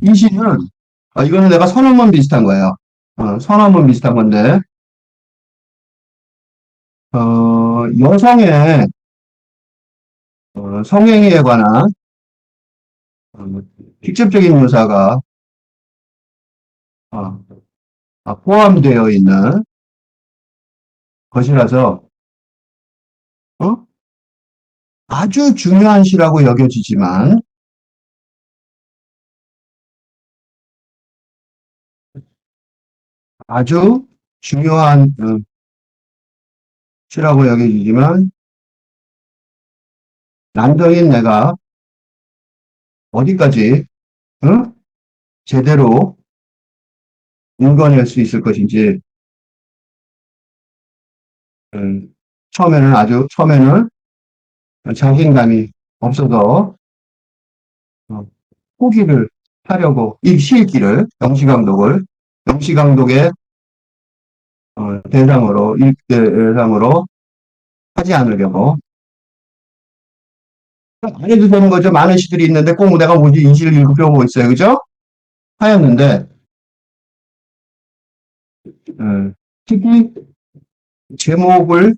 이 시는, 이거는 내가 선언문 비슷한 거예요. 선언문 비슷한 건데, 여성의 성행위에 관한 어, 직접적인 묘사가 어, 포함되어 있는 것이라서 어? 아주 중요한 시라고 여겨지지만 아주 중요한 시라고 여겨지지만 남성인 내가 어디까지 어? 제대로 읽어낼 수 있을 것인지 처음에는 자신감이 없어서 어, 포기를 하려고 이 시일기를 영시강독의 대상으로 하지 않으려고 안 해도 되는 거죠. 많은 시들이 있는데 꼭 내가 뭐지 이 시를 읽으려고 있어요. 그죠? 하였는데 특히 제목을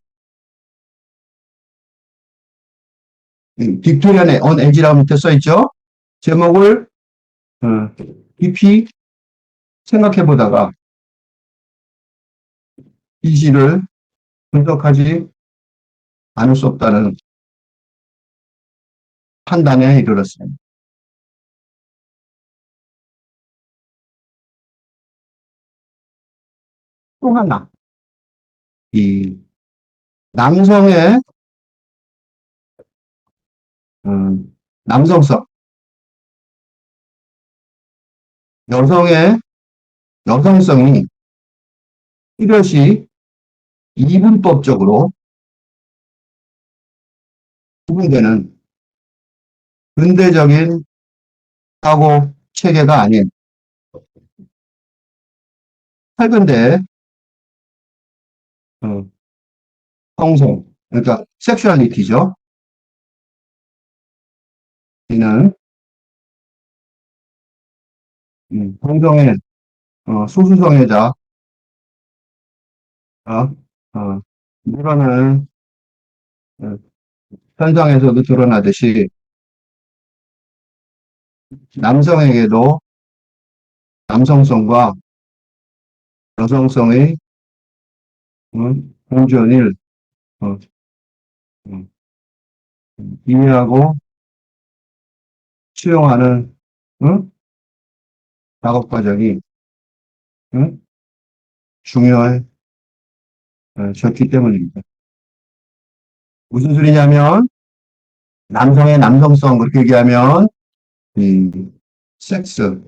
빅토리안의 언 에지라고 밑에 써 있죠. 제목을 어, 깊이 생각해 보다가 이 시를 분석하지 않을 수 없다는 판단에 이르렀습니다. 또 하나, 이 남성의 남성성, 여성의 여성성이 뚜렷이 이분법적으로 구분되는 근대적인 사고 체계가 아닌 최근대 어, 성성, 그러니까 섹슈얼리티죠. 이는 성성의 소수성애자, 어, 어, 이거는 어, 현상에서도 드러나듯이 남성에게도 남성성과 여성성의 공존을 어, 음, 이해하고 수용하는 응? 작업 과정이 응? 중요해졌기 때문입니다. 무슨 소리냐면 남성의 남성성 그렇게 얘기하면 이 섹스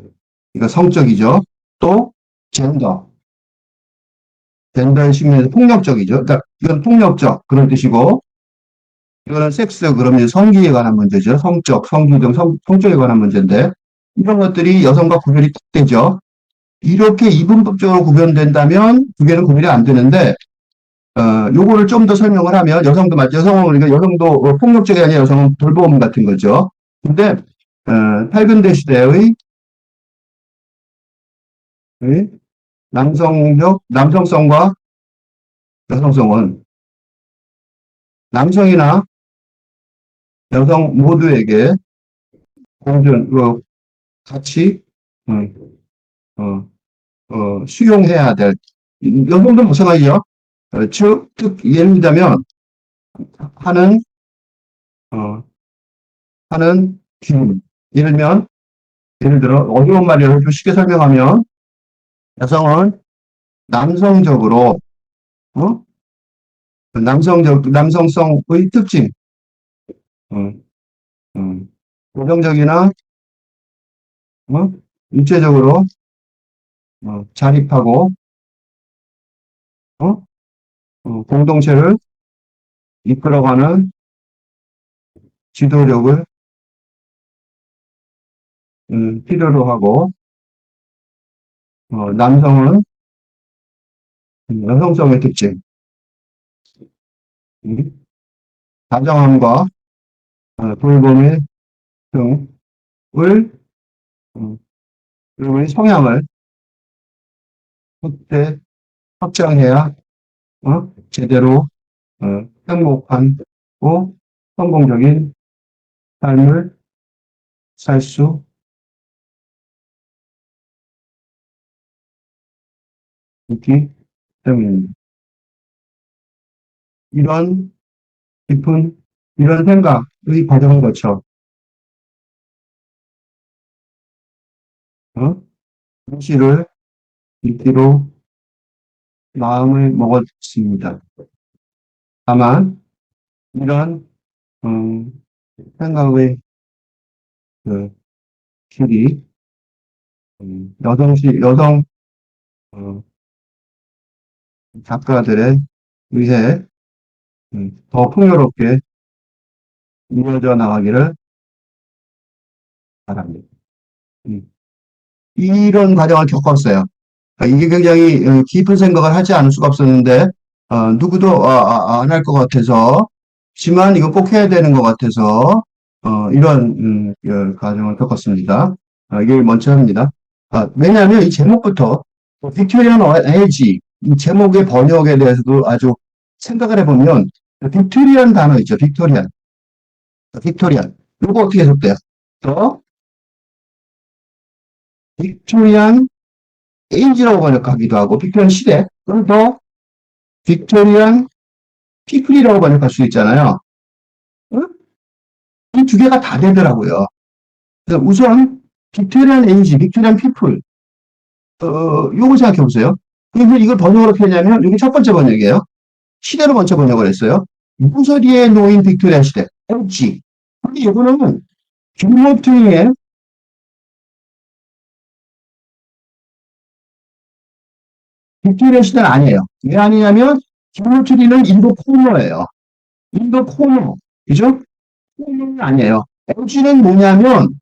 이거 성적이죠. 또 젠더 젠더의 측면에서 폭력적이죠. 그러니까 이건 폭력적 그런 뜻이고 이거는 섹스 그러면 성기에 관한 문제죠. 성적, 성기 등 성적에 관한 문제인데 이런 것들이 여성과 구별이 딱 되죠. 이렇게 이분법적으로 구별된다면 두 개는 구별이 안 되는데 요거를 좀 더 설명을 하면 여성도 맞죠. 여성은 그러니까 여성도 폭력적이 아니라 여성은 돌보험 같은 거죠. 근데 팔근대 시대의 남성성과 여성성은 남성이나 여성 모두에게 공존 같이 음, 어, 수용해야 될 여성도 마찬가지죠. 즉 예를 들자면 하는 어, 하는 기준 예를 들어 어려운 말이라도 좀 쉽게 설명하면 여성은 남성적으로 어? 남성성의 특징 어, 어, 고정적이나 어? 육체적으로 자립하고 어? 공동체를 이끌어가는 지도력을 필요로 하고 남성은 여성성의 특징, 음, 다정함과 돌봄의 등을 그리고 우리 성향을 확대, 확장해야, 제대로, 행복한, 성공적인 삶을 살 수 있기 때문입니다. 이런 깊은, 이런 생각의 과정을 거쳐, 무시를 믿기로 마음을 먹었습니다. 다만, 이런, 음, 생각의 그 길이, 여성, 어, 작가들에 의해 더 풍요롭게 이어져 나가기를 바랍니다. 음, 이런 과정을 겪었어요. 이게 굉장히 깊은 생각을 하지 않을 수가 없었는데, 누구도 안 할 것 같아서, 지만 이거 꼭 해야 되는 것 같아서, 이런 과정을 겪었습니다. 이게 먼저 합니다. 왜냐하면 이 제목부터, 빅토리안 에이지, 이 제목의 번역에 대해서도 아주 생각을 해보면, 빅토리안 단어 있죠, 빅토리안. 빅토리안. 이거 어떻게 해석돼요? 더 빅토리안 에이지라고 번역하기도 하고, 빅토리안 시대, 그럼 더 빅토리안 피플이라고 번역할 수 있잖아요. 응? 이 두 개가 다 되더라고요. 그래서 우선 빅토리안 에이지, 빅토리안 피플, 요거 생각해 보세요. 그래서 이걸 번역을 어떻게 했냐면, 이게 첫 번째 번역이에요. 시대로 먼저 번역을 했어요. 모서리에 놓인 빅토리아 시대, 에이지. 근데 이거는 김모퉁이의 빅토리아 시대는 아니에요. 왜 아니냐면, 김모퉁이는 인도 코너예요. 인도 코너. 그죠? 코너는 아니에요. 에이지는 뭐냐면,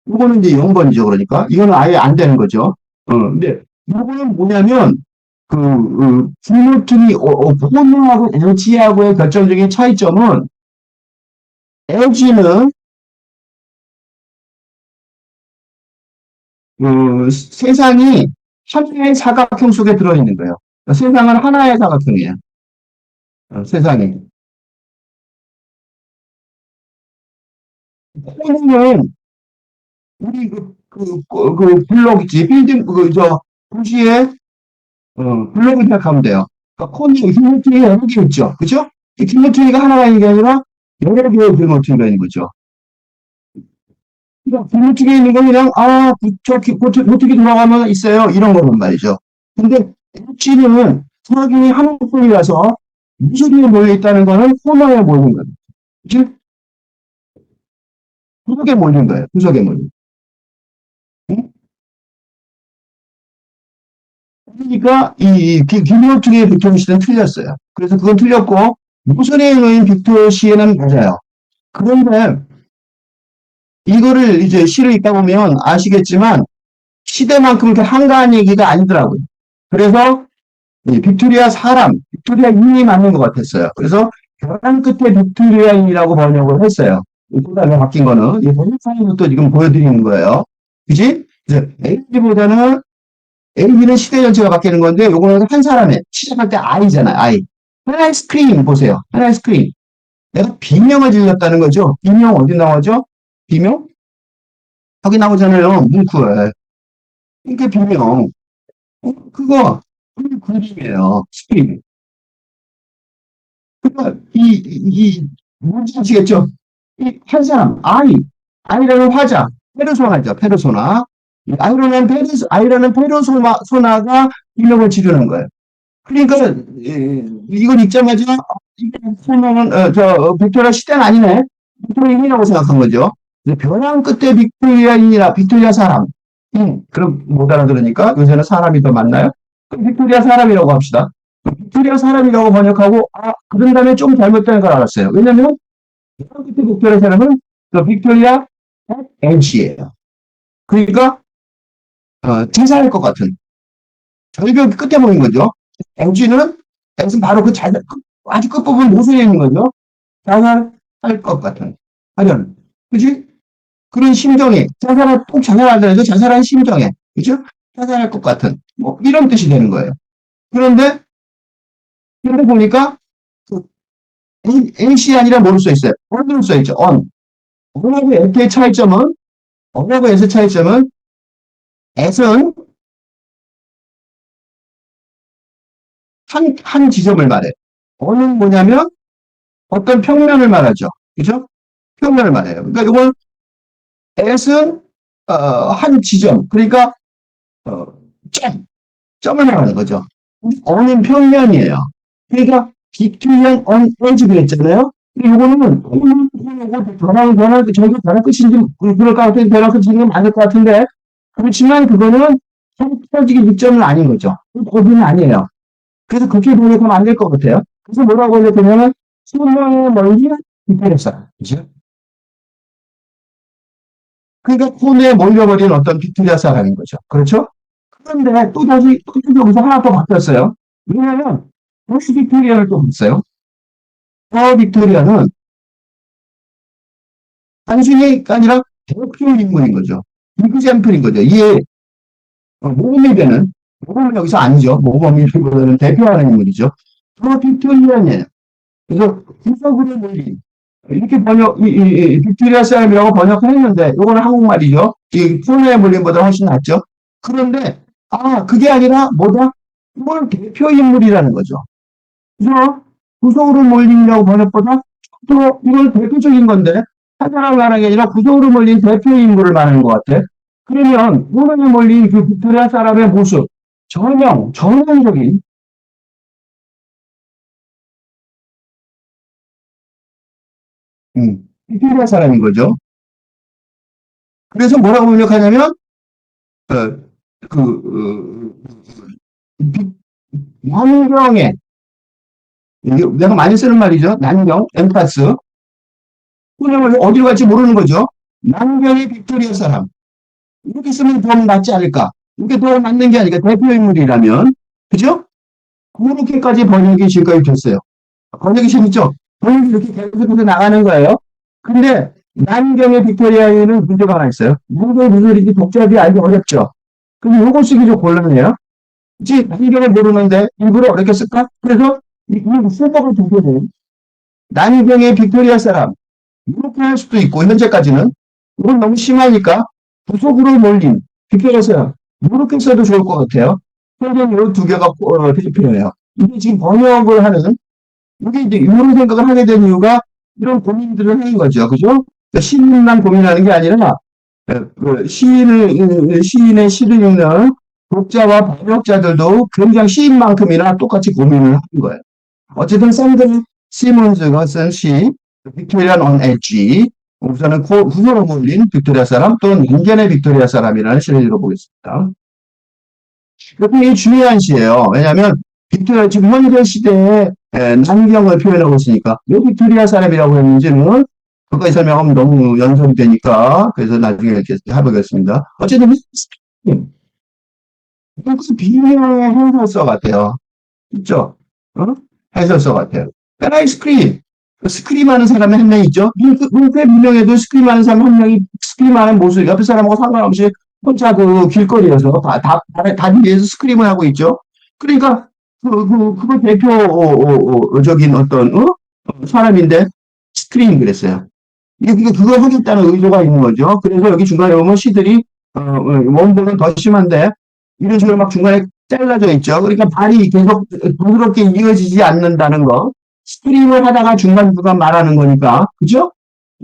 이거는 이제 0번이죠. 그러니까. 이거는 아예 안 되는 거죠. 근데 이거는 뭐냐면, 불모퉁이, 호모하고 LG하고의 결정적인 차이점은, LG는, 세상이 하나의 사각형 속에 들어있는 거예요. 세상은 하나의 사각형이에요. 세상이. 호모는, 우리 블록 있지, 빌딩, 도시에 블록을 생각하면 돼요. 그러니까 콘이 길모퉁이가 여러 개 있죠. 그죠? 이 길모퉁이가 하나가 있는 게 아니라 여러 개의 길모퉁이가 있는 거죠. 그러니까 길모퉁이에 있는 건 그냥, 어떻게 돌아가면 있어요. 이런 거란 말이죠. 근데 H는 사각형이 한쪽이라서 무수리에 모여 있다는 거는 코너에 모이는 거예요. 그치? 구석에 모이는 거예요. 구석에 모이는. 응? 그러니까 이 길모퉁이의 빅토리 시대는 틀렸어요. 그래서 그건 틀렸고, 무선에 놓인 빅토리 시에는 맞아요. 그런데 이거를 이제 시를 읽다 보면 아시겠지만 시대만큼 그 한가한 얘기가 아니더라고요. 그래서 빅토리아 사람, 빅토리아 인이 맞는 것 같았어요. 그래서 벼랑 끝에 빅토리아인이라고 번역을 했어요. 그 다음에 바뀐 거는 이 번역상으로 또 지금 보여드리는 거예요. 그지? 이제 에이지보다는 에이지는 시대 전체가 바뀌는 건데 요거는 한 사람의 시작할 때 아이잖아요. 아이. 하나의 스크린 보세요. 하나의 스크린. 내가 비명을 질렀다는 거죠. 비명 어디 나오죠? 비명? 여기 나오잖아요. 문구에. 이게 비명. 그거 그림이에요. 스크린. 그러니까 뭔지 아시겠죠? 이 한 사람, 아이라는 화자, 페르소나죠, 페르소나. 아이라는 페르소나가 비명을 지르는 거예요. 그러니까 이걸 읽자마자 이게 소명은 빅토리아 시대는 아니네. 빅토리아인이라고 생각한 거죠. 벼랑 끝에 빅토리아인이라 빅토리아 사람. 그럼 못 알아들으니까 요새는 사람이 더 많나요? 그럼 빅토리아 사람이라고 합시다. 빅토리아 사람이라고 번역하고 그런 다음에 좀 잘못된 걸 알았어요. 왜냐면 벼랑 끝에 빅토리아 사람은 빅토리아 엣지예요. 그러니까 제사할 것 같은 절벽 끝에 보인 거죠. 엣지는 엣은 바로 아주 끝부분 모서리에 있는 거죠. 자살할 것 같은 하려는. 그지? 그런 심정에 자살을 꼭 자살하더라도 자살한 심정에 그죠? 찾아낼 것 같은, 뭐, 이런 뜻이 되는 거예요. 그런데, 보니까, 그, NC 아니라 뭐로 써 있어요? on으로 써 있죠, on. on하고 at의 차이점은, on하고 at의 차이점은, at은 한 지점을 말해. on은 뭐냐면, 어떤 평면을 말하죠. 그죠? 평면을 말해요. 그러니까 이건 at은, 한 지점. 그러니까, 어, 점, 점을 말하는 거죠. on은 평면이에요. 그러니까 빅투리안 on edge 그랬잖아요. 이거는 변화 저기 변화 끝인지 그럴 것 같은데 변화 끝인지 맞을 것 같은데 그렇지만 그거는 터지기 직전은 아닌 거죠. 거기는 아니에요. 그래서 그렇게 번역하면 안 될 것 같아요. 그래서 뭐라고 하냐면 소명의 멀리 빅토리아 그죠? 그러니까 폰에 몰려버린 어떤 빅토리아 사람인 거죠. 그렇죠? 그런데 또 다시 또 여기서 하나 더 바뀌었어요. 왜냐하면 혹시 빅토리아를 또 봤어요. 빅토리아는 단순히 아니라 대표 인물인 거죠. 이그샘플인 거죠. 이게 모범이 되는 모범은 여기서 아니죠. 모범이보다는 대표하는 인물이죠. 빅토리아니에요. 그래서 구석으로 몰린 이렇게 빅토리아 사람이라고 번역을 했는데 이거는 한국말이죠. 이 폰에 몰린보다 훨씬 낫죠. 그런데 그게 아니라 뭐다? 이걸 대표 인물이라는 거죠. 그래서 구석으로 몰린이라고 번역보다 또 이걸 대표적인 건데 한 사람 말하는 게 아니라 구석으로 몰린 대표 인물을 말하는 것 같아. 그러면 구석에 몰린 그 빅토리아 사람의 모습, 전형적인 빅토리아 사람인 거죠. 그래서 뭐라고 번역하냐면 어, 그 난경에 내가 많이 쓰는 말이죠. 난경, 엠파스. 그냥 어디로 갈지 모르는 거죠. 난경의 빅토리아 사람. 이렇게 쓰면 더 낫지 않을까? 이게 더 맞는 게 아니라 대표 인물이라면, 그죠? 그렇게까지 번역이 지금까지 됐어요. 번역이 재밌죠? 번역이 이렇게 계속해서 나가는 거예요. 근데 난경의 빅토리아에는 문제가 하나 있어요. 이게 무슨 소리인지 독자들이 알기 어렵죠. 근데 요거 쓰기 좀 곤란해요. 그치? 난경을 모르는데 일부러 어렵게 쓸까? 그래서 이 수법을 두고는 난경의 빅토리아 사람 이렇게 할 수도 있고 현재까지는 이건 너무 심하니까 부속으로 몰린 빅토리아 사람 이렇게 써도 좋을 것 같아요. 현재는 이두 개가 필요해요. 이게 지금 번역을 하는 이게 이제 이런 생각을 하게 된 이유가 이런 고민들을 하는 거죠. 그죠? 그러니까 시인만 고민하는 게 아니라 시인의 시를 읽는 독자와 번역자들도 굉장히 시인만큼이나 똑같이 고민을 하는 거예요. 어쨌든 샌드 시몬즈가 쓴 시, 빅토리안 on Edge, 우선은 후보로 몰린 빅토리아 사람 또는 인간의 빅토리아 사람이라는 시를 읽어보겠습니다. 이게 중요한 시예요. 왜냐하면 빅토리아 지금 현대 시대의 난경을 표현하고 있으니까 왜 빅토리아 사람이라고 했는지는 그거에 설명하면 너무 연속이 되니까 그래서 나중에 이렇게 해보겠습니다. 어쨌든 무슨 비유의 해설서 같아요. 있죠? 해설서 같아요. 아이스크림. 스크림하는 사람이 한 명 있죠? 눈꽤 유명해도 스크림하는 사람 한 명이 스크림하는 모습, 옆에 사람하고 상관없이 혼자 그 길거리에서 다 위에서 스크림을 하고 있죠? 그러니까, 그거 대표적인 어떤, 사람인데, 스크림 그랬어요. 그거 하겠다는 의도가 있는 거죠. 그래서 여기 중간에 보면 시들이, 원본은 더 심한데, 이런 식으로 막 중간에 잘라져 있죠. 그러니까 발이 계속 부드럽게 이어지지 않는다는 거. 스트림을 하다가 중간중간 말하는 거니까. 그죠?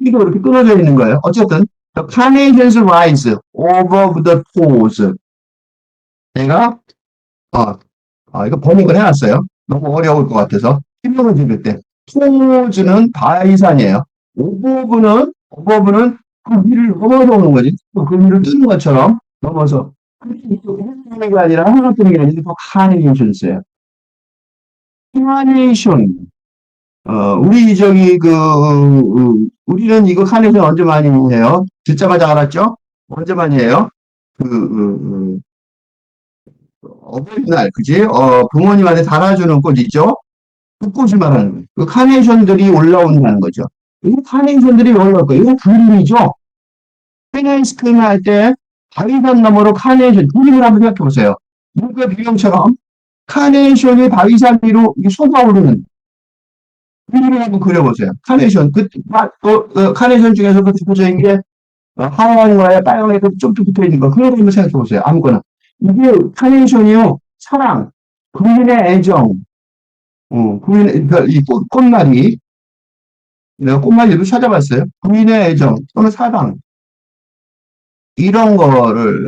이거 이렇게 끊어져 있는 거예요. 어쨌든, the carnations rise over the pools. 내가, 이거 번역을 해놨어요. 너무 어려울 것 같아서. 설명을 드릴 때. 포즈는 바이산이에요. 오버브는 그 위를 넘어서 오는 거지. 그 위를 뜨는 것처럼 넘어서. 하는 게 아니라 하나 뜨는 게 아니라 또 카네이션이었어요. 카네이션. 우리는 이거 카네이션 언제 많이 해요? 듣자마자 알았죠? 언제 많이 해요? 어버이날, 그지? 부모님한테 달아주는 꽃 있죠? 그 꽃을 말하는 거예요. 그 카네이션들이 올라온다는 거죠. 이 카네이션들이 올라올 거예요. 이거 불림이죠? 페나이스크림 할 때 바위산 너머로 카네이션, 그림을 한번 생각해 보세요. 물과 비용처럼 카네이션이 바위산 위로 솟아오르는 그림을 한번 그려보세요. 카네이션, 카네이션 중에서도 대표적인 게 하얀 거에 빨간에 좀 붙어 있는 거, 그런 거 한번 생각해 보세요. 아무거나. 이게 카네이션이요, 사랑, 부인의 애정, 그러니까 이 꽃말이, 내가 꽃말리도 찾아봤어요. 부인의 애정 또는 사랑, 이런 거를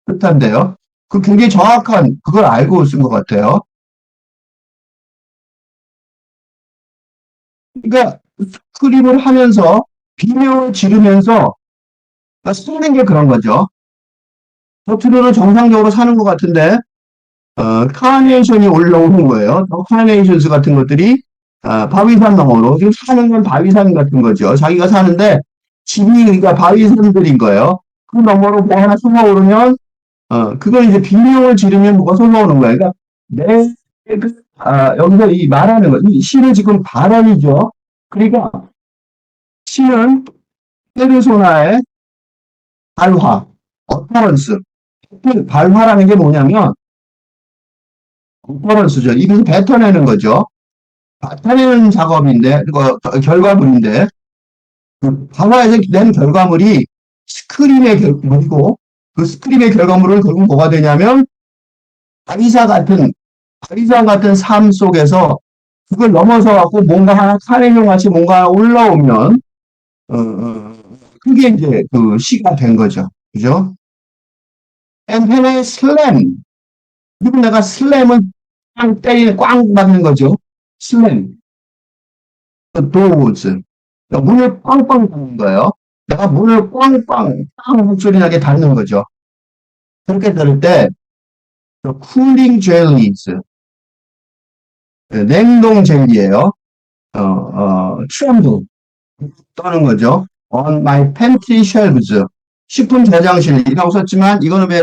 뜻한데요. 그 굉장히 정확한 그걸 알고 쓴 것 같아요. 그러니까 스크립을 하면서 비명을 지르면서 쓰는 게 그런 거죠. 겉으로는 정상적으로 사는 것 같은데 카네이션이 올라오는 거예요. 카네이션스 같은 것들이 바위산 너머로 지금 사는 건 바위산 같은 거죠. 자기가 사는데 집이 그러니까 바위산들인 거예요. 그 너머로 뭐 하나 솟아오르면 그걸 이제 비명을 지르면 뭐가 솟아오는 거예요. 그러니까 여기서 이 말하는 거, 이 시는 지금 발언이죠. 그러니까 시는 페르소나의 발화, 어터런스. 발화라는 게 뭐냐면 어터런스죠. 이것을 뱉어내는 거죠. 뱉어내는 작업인데, 결과물인데, 그 발화에서 낸 결과물이 스크림의 결과물이고, 그 스크림의 결과물은 결국 뭐가 되냐면 바리사 같은 삶 속에서 그걸 넘어서 갖고 뭔가 하나 카네종 같이 뭔가 하나 올라오면 그게 이제 그 시가 된 거죠. 그죠? And when I slam, 그리고 내가 슬램은 꽝 때리는 꽝 맞는 거죠. 슬램, 도어즈. 문을 꽝꽝 닫는 거예요. 내가 문을 꽝꽝 빵 목소리 나게 닫는 거죠. 그렇게 들을 때 쿨링 젤리즈, 냉동 젤리예요. 트램블 떠는 거죠. On my pantry shelves. 식품 저장실이라고 썼지만 이거는 왜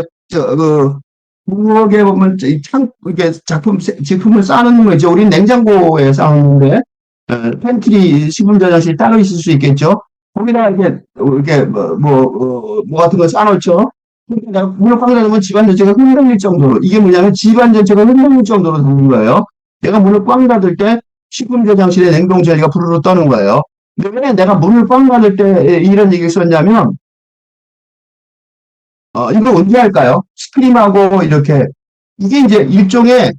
부엌에 보면 이게 제품을 싸는 거죠. 우리 냉장고에 싸는데 팬트리 식품 저장실 따로 있을 수 있겠죠. 거기다가 이렇게 뭐 같은 거 싸놓죠. 그러니까 물을 꽉 닫으면 집안 전체가 흔들릴 정도로, 이게 뭐냐면 집안 전체가 흔들릴 정도로 닫는 거예요. 내가 문을 꽉 닫을 때 식품 저장실에 냉동 젤리가 부르르 떠는 거예요. 근데 왜 내가 문을 꽉 닫을 때 이런 얘기를 썼냐면 이거 언제 할까요? 스크림하고 이렇게 이게 이제 일종의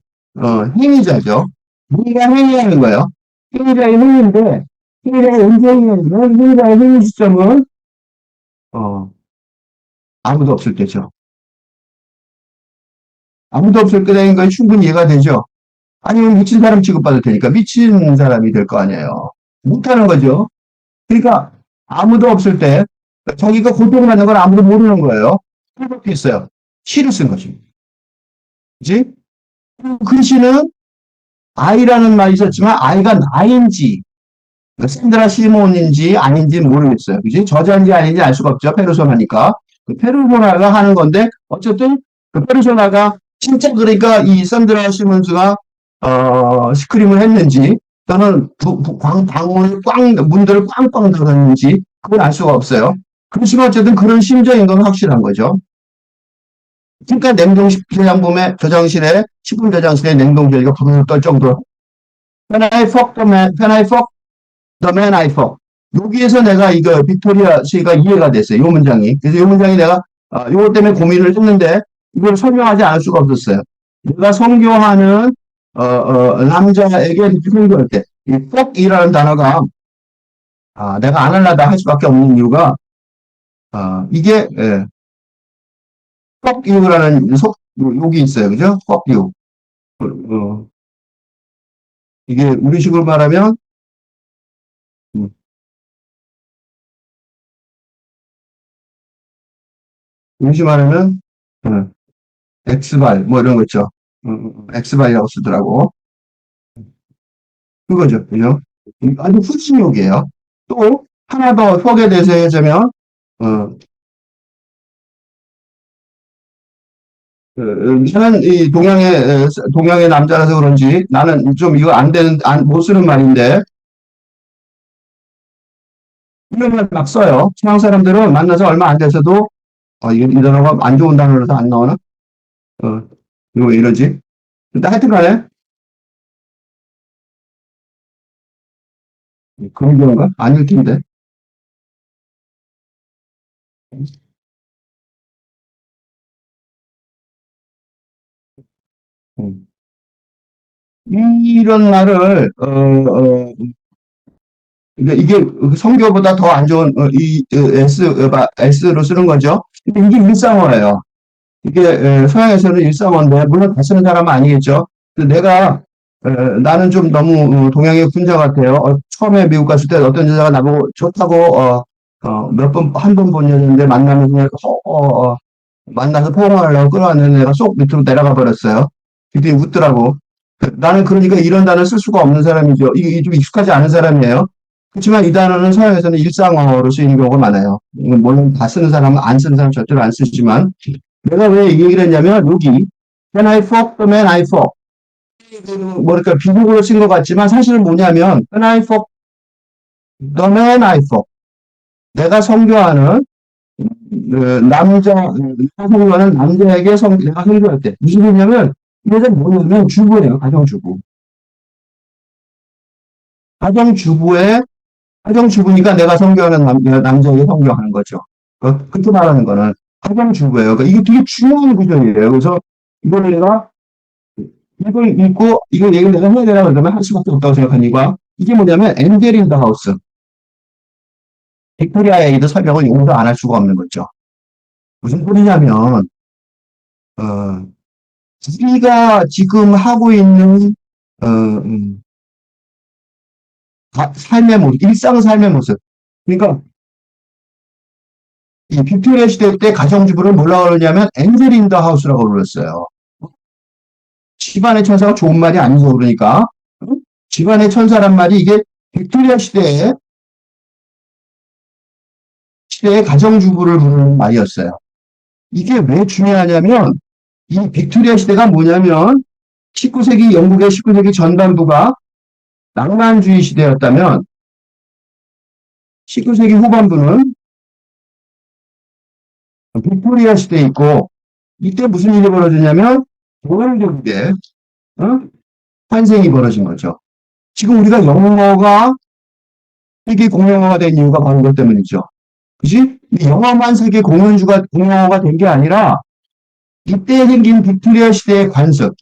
행위자죠. 우리가 행위하는 거예요. 행위자의 행위인데 행위자의 언제 행위하냐면 행위자의 행위 시점은 어, 아무도 없을 때죠. 아무도 없을 때인 건 충분히 이해가 되죠. 아니면 미친 사람 취급받을 테니까 미친 사람이 될 거 아니에요. 못하는 거죠. 그러니까 아무도 없을 때 자기가 고통을 받는 걸 아무도 모르는 거예요. 그렇게 했어요. 시를 쓴 거지. 그지? 글씨는 아이라는 말이 있었지만 아이가 나인지 샌드라 시몬인지 아닌지 모르겠어요. 그지? 저자인지 아닌지 알 수가 없죠. 페르소나니까. 그 페르소나가 하는 건데 어쨌든 그 페르소나가 진짜 그러니까 이 샌드라 시몬스가 스크림을 했는지 또는 방문을 문들을 꽝꽝 닫았는지 그건 알 수가 없어요. 그렇지만 어쨌든 그런 심정인 건 확실한 거죠. 그러니까 저장실에 식품 저장실에 냉동실가 부르르 떨 정도로 when I fuck the man I fuck. 여기에서 내가 이거 빅토리아 시가 이해가 됐어요. 이 문장이. 그래서 이 문장이 내가 이것 때문에 고민을 했는데 이걸 설명하지 않을 수가 없었어요. 내가 성교하는 남자에게 성교할 때 이 fuck이라는 단어가 내가 안 하려다 할 수밖에 없는 이유가 이게 fuck you라는 욕이 있어요. 그죠? fuck you. 이게 우리식으로 말하면 음, 우리식 말하면 엑스발 뭐 이런 거 있죠. 엑스발이라고 쓰더라고. 그거죠. 그죠? 아주 후진욕이에요. 또 하나 더 fuck에 대해서 해자면 어, 저는 이 동양의 남자라서 그런지 나는 좀 이거 못 쓰는 말인데, 이런 말 막 써요. 서양 사람들은 만나서 얼마 안 돼서도 이 단어가 안 좋은 단어라서 안 나오나? 이거 왜 이러지? 근데 하여튼 간에, 그런 건가? 아닐 텐데. 음. 이런 말을, 이게 성교보다 더 안 좋은, S로 쓰는 거죠. 근데 이게 일상어예요. 이게 서양에서는 일상어인데, 물론 다 쓰는 사람은 아니겠죠. 근데 나는 좀 너무 동양의 군자 같아요. 처음에 미국 갔을 때 어떤 여자가 나보고 좋다고, 몇 번, 한 번 본 여자인데 만나면서, 만나서 포옹하려고 끌어왔는데 내가 쏙 밑으로 내려가 버렸어요. 그때 웃더라고. 나는 그러니까 이런 단어 쓸 수가 없는 사람이죠. 이게 좀 익숙하지 않은 사람이에요. 그렇지만 이 단어는 서양에서는 일상어로 쓰이는 경우가 많아요. 이건 물론 다 쓰는 사람은 안 쓰는 사람 절대로 안 쓰지만 내가 왜 이 얘기를 했냐면 여기 Can I fuck the man I fuck? 뭐랄까 비극으로 쓴 것 같지만 사실은 뭐냐면 Can I fuck the man I fuck? 내가 성교하는 내가 성교하는 남자에게 내가 성교할 때 무슨 얘기냐면 이 여자는 뭐냐면 주부예요. 가정주부. 가정주부의 가정주부니까 내가 성교하는 남자에게 성교하는 거죠. 그렇게 말하는 거는 가정주부예요. 그러니까 이게 되게 중요한 구절이에요. 그래서 이걸 내가 이걸 읽고 이걸 얘기를 내가 해야 되나 그러면 할 수밖에 없다고 생각한 이유가 이게 뭐냐면 엔젤 인 더 하우스. 빅토리아 에이드 설명을 용서 안 할 수가 없는 거죠. 무슨 소리냐면 어, 우리가 지금 하고 있는 음, 삶의 모습, 일상 삶의 모습. 그러니까 이 빅토리아 시대 때 가정주부를 뭐라고 그러냐면 엔젤 인 더 하우스라고 불렀어요. 집안의 천사가 좋은 말이 아니고 그러니까 집안의 천사란 말이 이게 빅토리아 시대의 가정주부를 부르는 말이었어요. 이게 왜 중요하냐면 이 빅토리아 시대가 뭐냐면 19세기 영국의 19세기 전반부가 낭만주의 시대였다면 19세기 후반부는 빅토리아 시대에 있고 이때 무슨 일이 벌어졌냐면 교활적의 탄생이 벌어진 거죠. 지금 우리가 영어가 세계 공용어가 된 이유가 바로 그것 때문이죠. 그지? 영어만 세계 공용어가 된 게 아니라 이때 생긴 빅토리아 시대의 관습,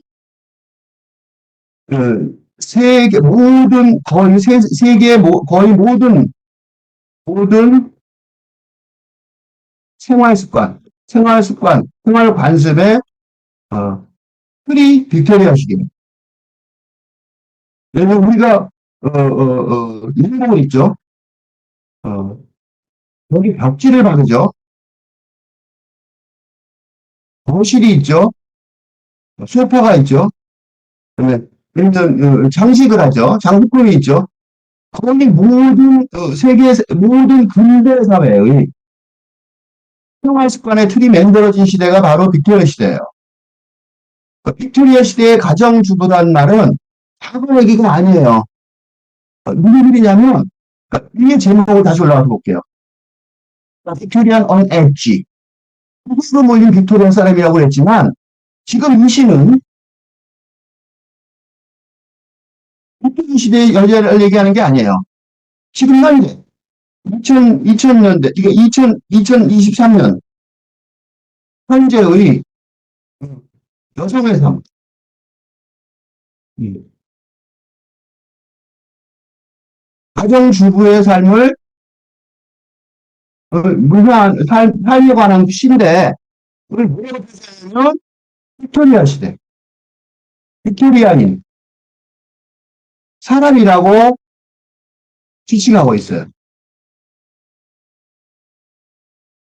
세계 모든 거의 세계 거의 모든 생활 관습의 틀이 빅토리아 시대입니다. 왜냐면 우리가 일본을 있죠. 어, 여기 벽지를 바르죠. 거실이 있죠. 소파가 있죠. 그다음에 장식을 하죠. 장식품이 있죠. 거의 모든 세계 모든 근대 사회의 생활 습관의 틀이 만들어진 시대가 바로 빅토리아 시대예요. 그 빅토리아 시대의 가정주부란 말은 과거 얘기가 아니에요. 무슨 일이냐면 위에 제목을 다시 올라가서 볼게요. 빅토리안 on edge. 후으로 몰린 빅토리아 사람이라고 했지만 지금 이 시는 빅토리아 시대의 여자를 얘기하는 게 아니에요. 지금 현재 2000년대 이게 2023년 현재의 여성의 삶, 가정주부의 삶을 삶에 관한 시인데 이걸 뭐라고 표현하냐면 빅토리아 시대, 빅토리아인 사람이라고 지칭하고 있어요.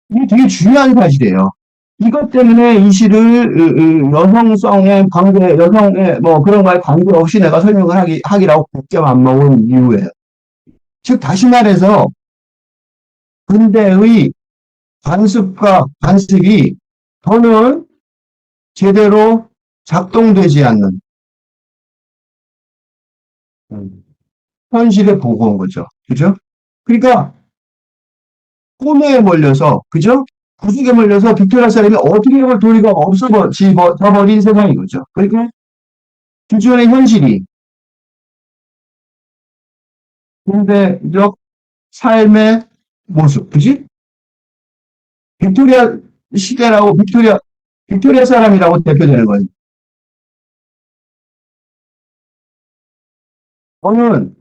이게 되게 중요한 사실이에요. 이것 때문에 이 시를 여성성의 관계, 여성의 뭐 그런 거에 관계없이 내가 설명을 하기라고 국점 안 먹은 이유예요. 즉 다시 말해서 근대의 관습과 관습이 더는 제대로 작동되지 않는 현실에 보고 온 거죠. 그죠? 그러니까 꿈에 몰려서 그죠? 구속에 몰려서 빅토리아 사람이 어떻게 해볼 도리가 없어져버린 세상인 거죠. 그러니까 기존의 현실이 근대적 삶의 모습, 그지? 빅토리아 시대라고 빅토리아 사람이라고 대표되는 거예요. 저는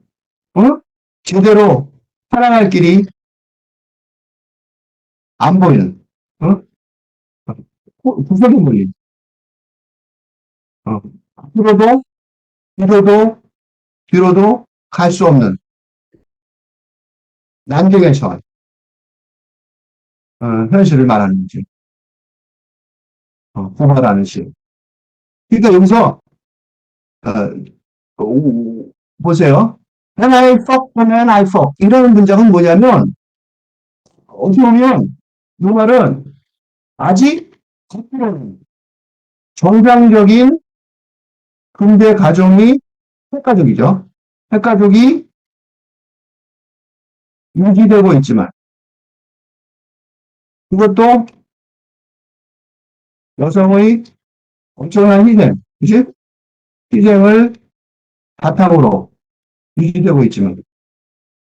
어? 제대로 살아갈 길이 안 보이는 어? 구석에 몰린 어. 앞으로도 뒤로도 뒤로도 갈 수 없는 난쟁의 처한 현실을 말하는 거지. 고발하는 시. 그러니까 여기서 보세요. When I fuck, when I fuck 이런 문장은 뭐냐면 어떻게 보면 이 말은 아직 정상적인 근대 가정이 핵가족이죠. 핵가족이 유지되고 있지만 그것도 여성의 엄청난 희생, 그치? 희생을 바탕으로 유지되고 있지만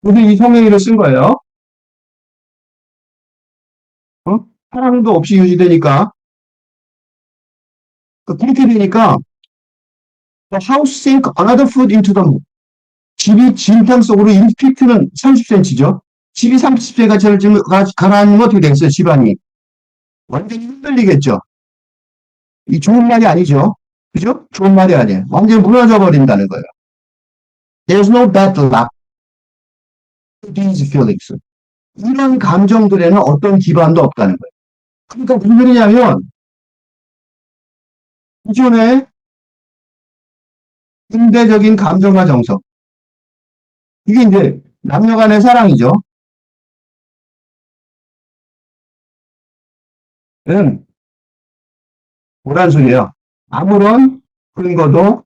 그래서 이 성행위를 쓴 거예요. 사랑도 없이 유지되니까 그렇게 되니까 the house sink another foot into the moon. 집이 진탕 속으로 1피트는 30cm죠. 집이 30cm 가라앉으면 어떻게 되겠어요? 집안이. 완전히 흔들리겠죠. 이 좋은 말이 아니죠. 그죠? 좋은 말이 아니에요. 완전히 무너져 버린다는 거예요. There's no bad luck to these feelings. 이런 감정들에는 어떤 기반도 없다는 거예요. 그러니까 무슨 소리냐면 기존의 근대적인 감정과 정서 이게 이제 남녀 간의 사랑이죠. 는 뭐란 소리예요? 아무런 근거도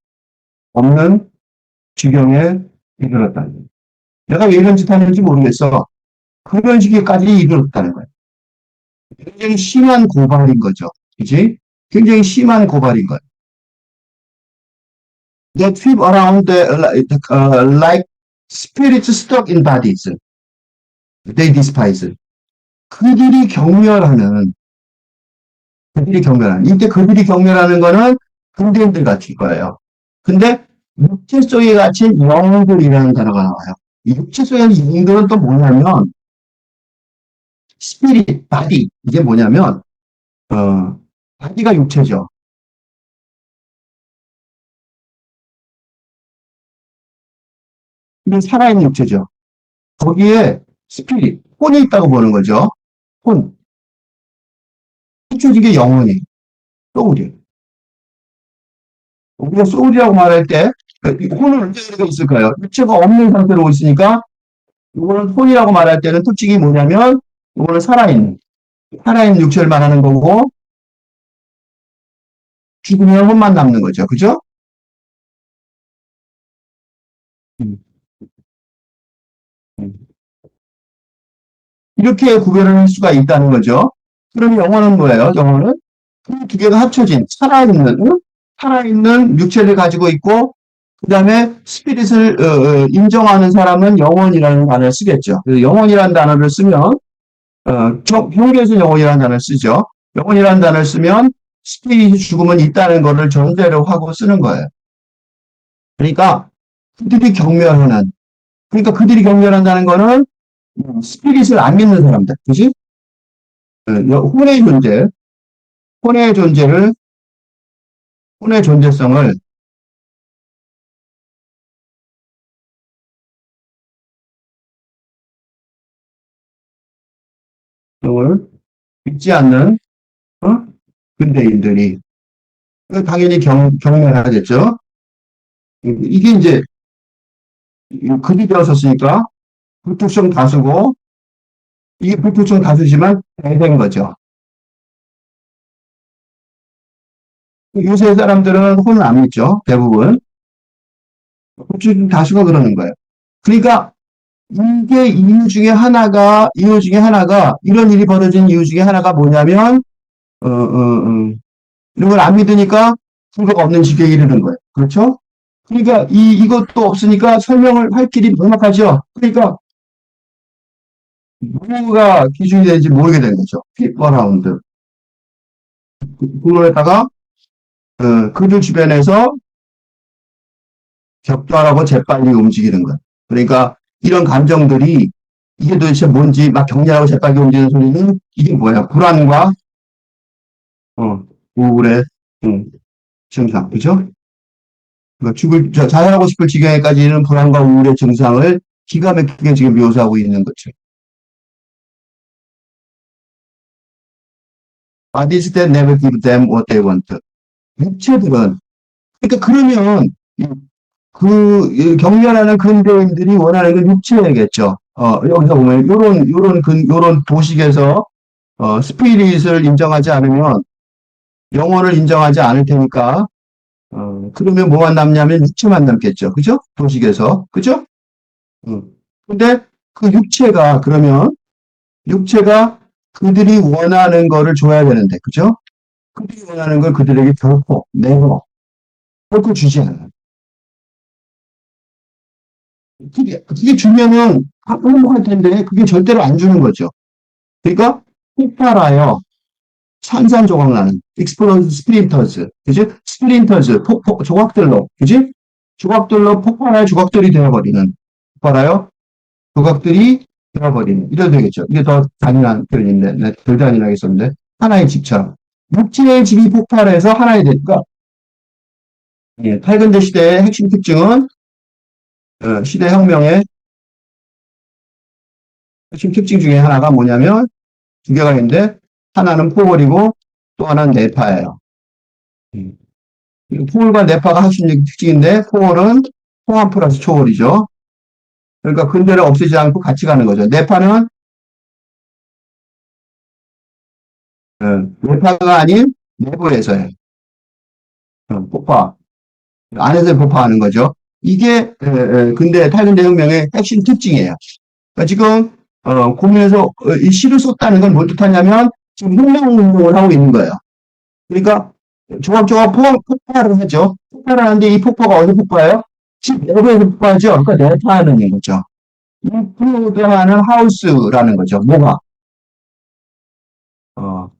없는 지경에 이르렀다는 거예요. 내가 왜 이런 짓 하는지 모르겠어. 그런 시기까지 이르렀다는 거예요. 굉장히 심한 고발인 거죠. 그지? 굉장히 심한 고발인 거예요. They trip around like spirits stuck in bodies. They despise. 그들이 경멸하는, 이때 그들이 경멸하는 거는 근대인들 같을 거예요. 근데 육체 속에 갇힌 영들이라는 단어가 나와요. 이 육체 속에 있는 영들은 또 뭐냐면 스피릿, 바디 이게 뭐냐면 바디가 육체죠. 이게 살아있는 육체죠. 거기에 스피릿, 혼이 있다고 보는 거죠. 혼. 핵조직의 영혼이, 소울이. 우리가 소울이라고 말할 때, 혼은 언제 들어가 있을까요? 육체가 없는 상태로 있으니까, 이거는 혼이라고 말할 때는 특징이 뭐냐면, 이거는 살아있는 육체를 말하는 거고, 죽으면 혼만 남는 거죠. 그죠? 음, 음. 이렇게 구별을 할 수가 있다는 거죠. 그럼 영혼은 뭐예요? 영혼은 그 두 개가 합쳐진 살아있는 육체를 가지고 있고 그 다음에 스피릿을 인정하는 사람은 영혼이라는 단어를 쓰겠죠. 그래서 영혼이라는 단어를 쓰면 형계에서 영혼이라는 단어를 쓰죠. 영혼이라는 단어를 쓰면 스피릿이 죽으면 있다는 것을 전제로 하고 쓰는 거예요. 그러니까 그들이 경멸하는 그러니까 그들이 경멸한다는 거는 스피릿을 안 믿는 사람들, 그지? 혼의 존재, 혼의 존재를 혼의 존재성을 믿지 않는 어? 근대인들이 당연히 경멸하겠죠. 이게 이제 글이 되었었으니까 불특정 다수고 이게 불특정 다수지만 대된 거죠. 요새 사람들은 혼을 안 믿죠. 대부분. 불특정 다수가 그러는 거예요. 그러니까 이런 일이 벌어진 이유 중에 하나가 뭐냐면, 이런 걸 안 믿으니까 근거가 없는 지경에 이르는 거예요. 그렇죠? 그러니까 이것도 없으니까 설명을 할 길이 막막하죠. 그러니까 뭐가 기준이 되는지 모르게 되는 거죠. 핏버라운드. 그거에다가 그들 주변에서 격렬하고 재빨리 움직이는 거예요. 그러니까 이런 감정들이 이게 도대체 뭔지 막 격렬하고 재빨리 움직이는 소리는 이게 뭐야? 불안과 우울의 증상, 그죠? 그러니까 자살하고 싶을 지경에까지 이르는 불안과 우울의 증상을 기가 막히게 지금 묘사하고 있는 거죠. Bodies that never give them what they want. 육체들은 그러니까 그러면 격렬하는 근대인들이 원하는 건 육체겠죠. 여기서 보면 요런 도식에서 스피릿을 인정하지 않으면 영혼을 인정하지 않을 테니까 그러면 뭐만 남냐면 육체만 남겠죠. 그죠? 도식에서. 그죠? 근데 그 육체가 그들이 원하는 거를 줘야 되는데, 그죠? 그들이 원하는 걸 그들에게 결코 주지 않아요. 그게 주면은 행복할 텐데, 그게 절대로 안 주는 거죠. 그러니까, 폭발하여 산산조각 나는, 익스플로드 스프린터즈, 그지? 스프린터즈, 조각들로, 그지? 조각들로 폭발하여 조각들이 되어버리는, 폭발하여 조각들이 되어버리는, 이래도 되겠죠. 이게 더 잔인한 표현인데, 덜 잔인하게 썼는데, 하나의 집처럼. 육체의 집이 폭발해서 하나의 되니까, 예, 탈근대 시대의 핵심 특징은, 시대 혁명의 핵심 특징 중에 하나가 뭐냐면, 두 개가 있는데, 하나는 포월이고, 또 하나는 네파예요. 포월과 네파가 핵심 특징인데, 포월은 포함 플러스 초월이죠. 그러니까 근대를 없애지 않고 같이 가는 거죠. 네파가 아닌 내부에서의 폭파, 안에서 폭파하는 거죠. 이게 근대 탈근대 혁명의 핵심 특징이에요. 그러니까 지금 고민해서 이 시를 썼다는 건 뭘 뜻하냐면 지금 혁명운동을 하고 있는 거예요. 그러니까 조각조각 폭발을 하죠. 폭발을 하는데 이 폭파가 어디 폭파예요? 집 내부에서 폭파하죠. 그러니까 내파하는 거죠. 인플로드하는 하우스라는 거죠. 뭐가? 어,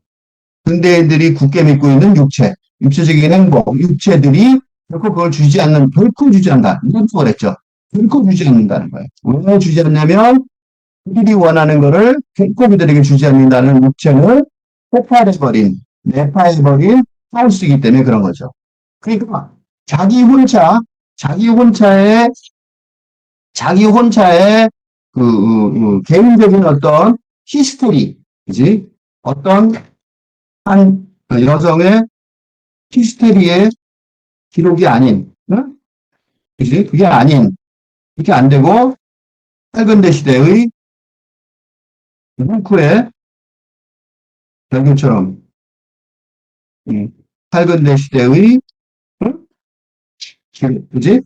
근대인들이 굳게 믿고 있는 육체적인 행복, 육체들이 결코 주지 않는다. 이런 걸 했죠. 결코 주지 않는다는 거예요. 왜 주지 않냐면, 그들이 원하는 거를 결코 그들에게 주지 않는다는 육체를 폭발해버린, 내파해버린 하우스이기 때문에 그런 거죠. 그러니까, 자기 혼자의 개인적인 어떤 히스토리, 그지? 어떤 한 여성의 히스테리의 기록이 아닌, 응? 그지? 그게 아닌, 그게 안 되고, 빨근대 시대의 뭉크의 결국처럼, 빨근대 시대의, 응? 그지?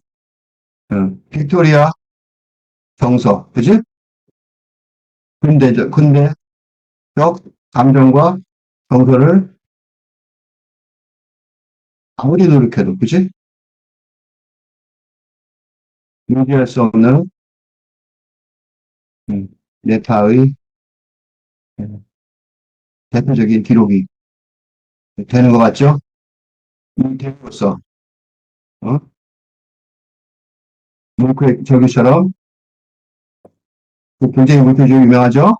빅토리아 정서, 그지? 근대적 감정과 정서를 아무리 노력해도, 그지? 유지할 수 없는, 네타의 대표적인 기록이 되는 것 같죠? 이 대표로서, 어? 뭉크의 저기처럼, 굉장히 물표적이 유명하죠?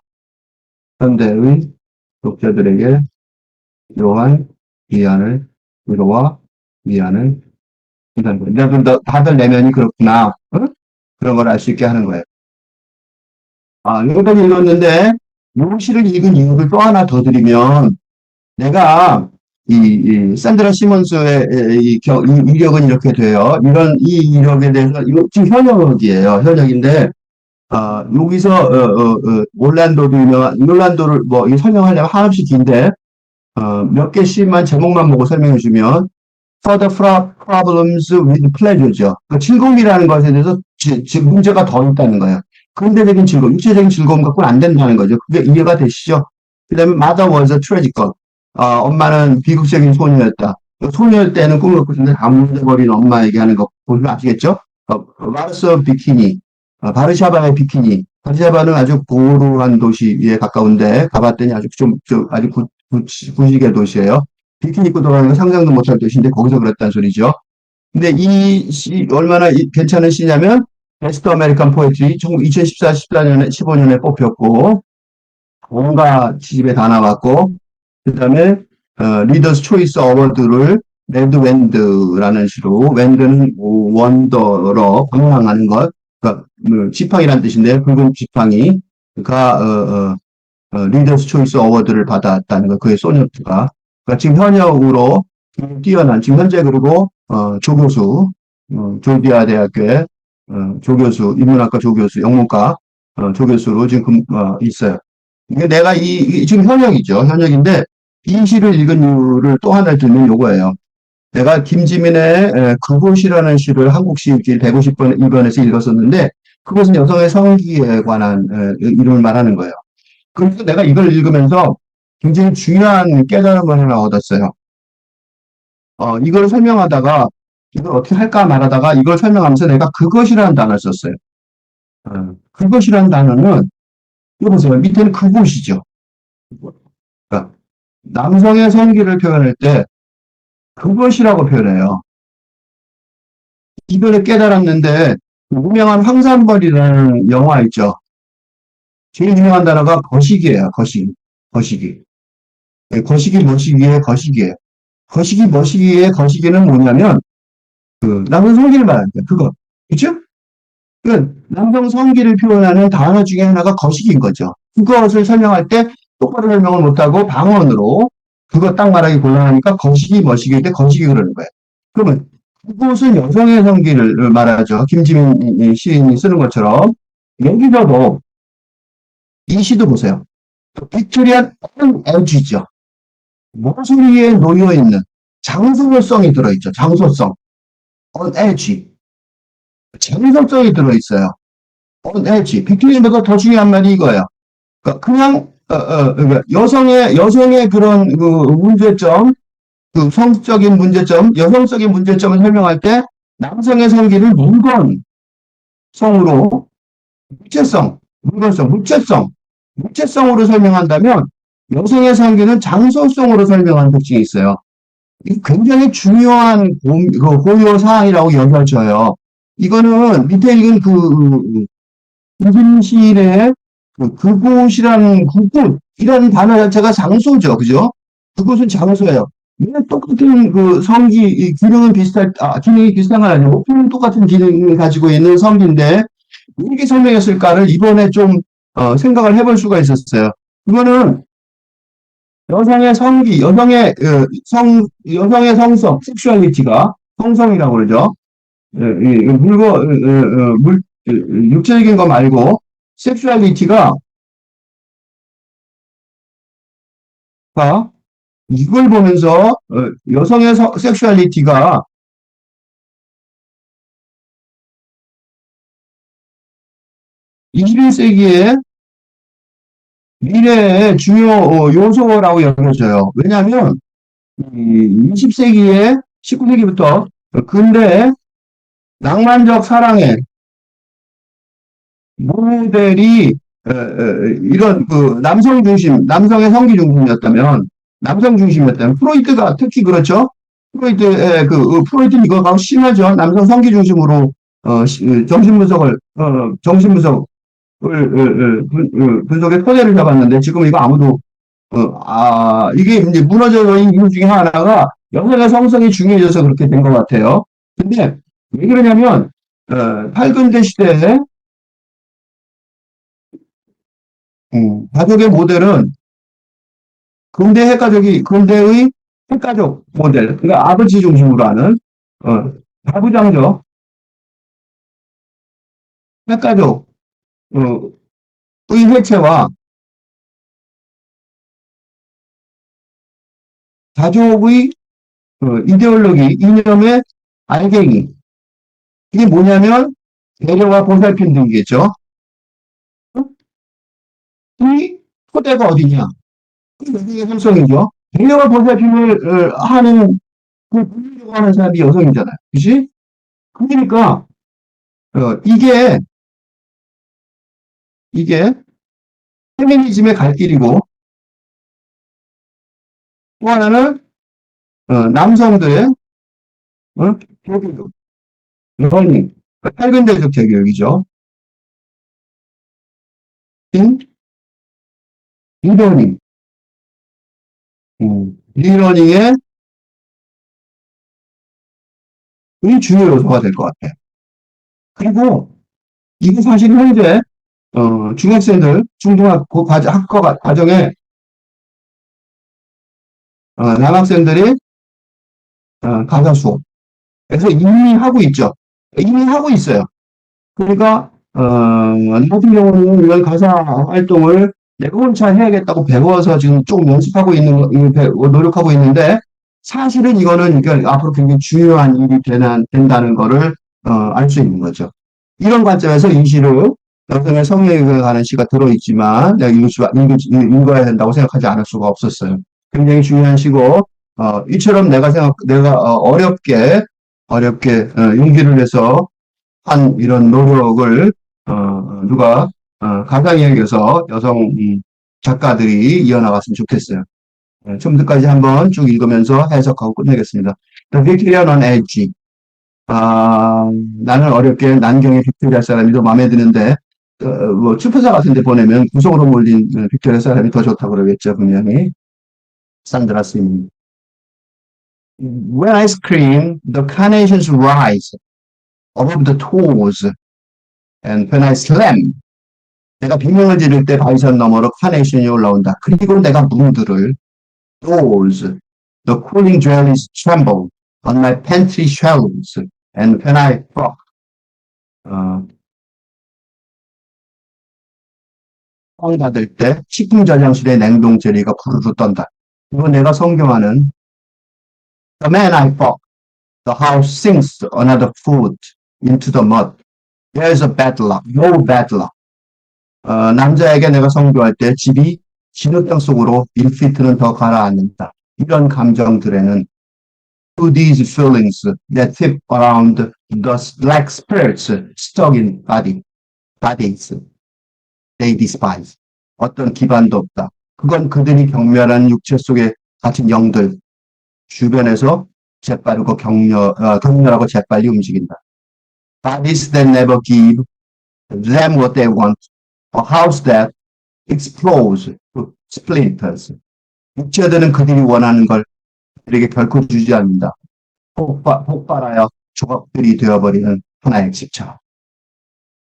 현대의 독자들에게 이러한 위로와 위안을 준다는 거예요. 다들 내면이 그렇구나. 어? 그런 걸 알 수 있게 하는 거예요. 여기까지 읽었는데, 이 시를 읽은 이유를 또 하나 더 드리면, 내가 샌드라 시몬스의 이력은 이렇게 돼요. 이 이력에 대해서, 이거 지금 현역이에요. 현역인데, 여기서, 올란도를 설명하려면 한없이 긴데, 몇 개씩만 제목만 보고 설명해 주면, further problems with pleasure죠. 그러니까 즐거움이라는 것에 대해서 지금 문제가 더 있다는 거예요. 근대적인 즐거움, 육체적인 즐거움 갖고는 안 된다는 거죠. 그게 이해가 되시죠? 그 다음에 mother was a tragic. 엄마는 비극적인 소녀였다. 소녀일 때는 꿈을 꿨는데 다 물려버린 엄마 얘기하는 거 보시면 아시겠죠? 마르스 비키니, 바르샤바의 비키니. 바르샤바는 아주 고루한 도시에 가까운데 가봤더니 아주 아주 구식의 도시예요. 비키니 입고 돌아가는 건 상상도 못할 도시인데 거기서 그랬다는 소리죠. 근데 이 시, 얼마나 괜찮은 시냐면, 베스트 아메리칸 포에트리 2014, 14년에, 15년에 뽑혔고, 온갖 시집에 다 나왔고, 그 다음에, 리더스 초이스 어워드를 레드 웬드라는 시로, 웬드는 원더러, 방랑하는 것, 그러니까, 지팡이란 뜻인데, 붉은 지팡이, 리더스 초이스 어워드를 받았다는 거, 그의 소녀트가. 그러니까 지금 현역으로 뛰어난, 지금 현재 그리고, 조교수, 조디아 대학교의, 조교수, 인문학과 조교수, 영문과, 조교수로 지금, 있어요. 이게 내가 지금 현역이죠. 현역인데, 이 시를 읽은 이유를 또 하나 들면 요거예요. 내가 김지민의 그곳이라는 시를 한국 시일기 150번, 2번에서 읽었었는데, 그것은 여성의 성기에 관한 이름을 말하는 거예요. 그래서 내가 이걸 읽으면서 굉장히 중요한 깨달음을 하나 얻었어요. 이걸 설명하다가, 이걸 어떻게 할까 말하다가 이걸 설명하면서 내가 그것이라는 단어를 썼어요. 그것이라는 단어는, 이거 보세요. 밑에는 그곳이죠. 그러니까 남성의 성기를 표현할 때 그것이라고 표현해요. 이번에 깨달았는데, 유명한 황산벌이라는 영화 있죠. 제일 유명한 단어가 거시기예요. 거시기. 거시기, 머시기의 거시기예요. 거시기, 머시기의 거시기는 뭐냐면, 남성 성기를 말하는 거예요. 그거. 그죠? 남성 성기를 표현하는 단어 중에 하나가 거시기인 거죠. 그것을 설명할 때 똑바로 설명을 못하고 방언으로 그거 딱 말하기 곤란하니까 거시기, 머시기일 때 거시기 그러는 거예요. 그러면 그것은 여성의 성기를 말하죠. 김지민 시인이 쓰는 것처럼. 여기서도 이 시도 보세요. 빅토리안 에지죠. 모서리 위에 놓여있는 장소성이 들어있죠. 장소성. on edge. 장소성이 들어있어요. on edge. 빅토리안보다 더 중요한 말이 이거예요. 그러니까 여성의 그런 그 문제점, 그 성적인 문제점, 여성적인 문제점을 설명할 때 남성의 성기를 물건성으로, 물체성으로 설명한다면 여성의 성기는 장소성으로 설명하는 특징이 있어요. 이 굉장히 중요한 고유 사항이라고 여겨져요. 이거는 밑에 읽은 김시인의 그곳이라는 그곳이라는 단어 자체가 장소죠. 그죠? 그곳은 장소예요. 왜 똑같은 성기, 기능이 비슷한 건 아니고, 목표는 똑같은 기능을 가지고 있는 성기인데, 이렇게 설명했을까를 이번에 좀, 생각을 해볼 수가 있었어요. 이거는 여성의 성기, 여성의 성성, 섹슈얼리티가, 성성이라고 그러죠. 육체적인 거 말고, 섹슈얼리티가, 이걸 보면서, 여성의 섹슈얼리티가 21세기의 미래의 주요 요소라고 여겨져요. 왜냐하면 20세기에 19세기부터 근대 낭만적 사랑의 모델이 이런 남성 중심, 남성의 성기 중심이었다면 프로이트가 특히 그렇죠. 프로이트는 이거 심하죠. 남성 성기 중심으로 정신분석을 분석의 토대를 잡았는데 지금 이거 아무도 이게 이제 무너져 있는 이유 중에 하나가 여성의 성성이 중요해져서 그렇게 된 것 같아요. 근데 왜 그러냐면 8근대 시대에 가족의 모델은 근대의 핵가족 모델, 그러니까 아버지 중심으로 하는 다부장적 핵가족 의 해체와 가족의 이데올로기, 이념의 알갱이. 이게 뭐냐면 배려와 보살핌 등이겠죠. 이 토대가 어디냐? 여성의 성성이죠. 능력을 보살핌을 하는 그 보려고 하는 사람이 여성이잖아요. 그지? 그러니까 이게 페미니즘의 갈 길이고 또 하나는 남성들의 교육, 러닝, 탈근대적 재교육이죠. 리러닝, 리러닝의 주요 요소가 될 것 같아요. 그리고 이게 사실 현재 중학생들, 중등학교 학과 과정에 남학생들이 가사 수업에서 이미 하고 있죠. 이미 하고 있어요. 그러니까 나 같은 경우는 이런 가사 활동을 내가 혼자 해야겠다고 배워서 지금 좀 연습하고 노력하고 있는데 사실은 이거는 그러니까 앞으로 굉장히 중요한 일이 된다는 거를 알 수 있는 거죠. 이런 관점에서 이 시를 여성의 성애에 관한 시가 들어있지만 내가 읽어야 된다고 생각하지 않을 수가 없었어요. 굉장히 중요한 시고 이처럼 내가 어렵게 용기를 내서 한 이런 노력을 누가 가상이야기에서 여성 작가들이 이어나갔으면 좋겠어요. 처음부터까지 한번 쭉 읽으면서 해석하고 끝내겠습니다. The Victorian on Edge. 나는 어렵게 난경의 빅토리아 사람이 더 마음에 드는데 뭐 출판사 같은 데 보내면 구성으로 몰린 빅토리아 사람이 더 좋다고 그러겠죠. 분명히. 산드라 스님. When I scream, the carnations rise above the toes, and when I slam, 내가 비명을 지를 때 바위선 너머로 카네이션이 올라온다. 그리고 내가 문들을 doors, the cooling jellies tremble on my pantry shelves, and when I fuck, 뻥 닫을 때 식품 저장실의 냉동 젤리가 부르르 떤다. 이거 내가 성경하는 The man I fuck, the house sinks another foot into the mud. There's a bad luck, no bad luck. 남자에게 내가 성교할 때 집이 진흙땅 속으로 1피트는 더 가라앉는다. 이런 감정들에는 to these feelings that tip around the like spirits stuck in bodies they despise. 어떤 기반도 없다. 그건 그들이 경멸한 육체 속에 갇힌 영들 주변에서 격렬하고 재빨리 움직인다. Bodies that never give them what they want. A house that explodes to splinters. 육체들은 그들이 원하는 걸 그들에게 결코 주지 않는다. 폭발하여 조각들이 되어버리는 하나의 집처럼.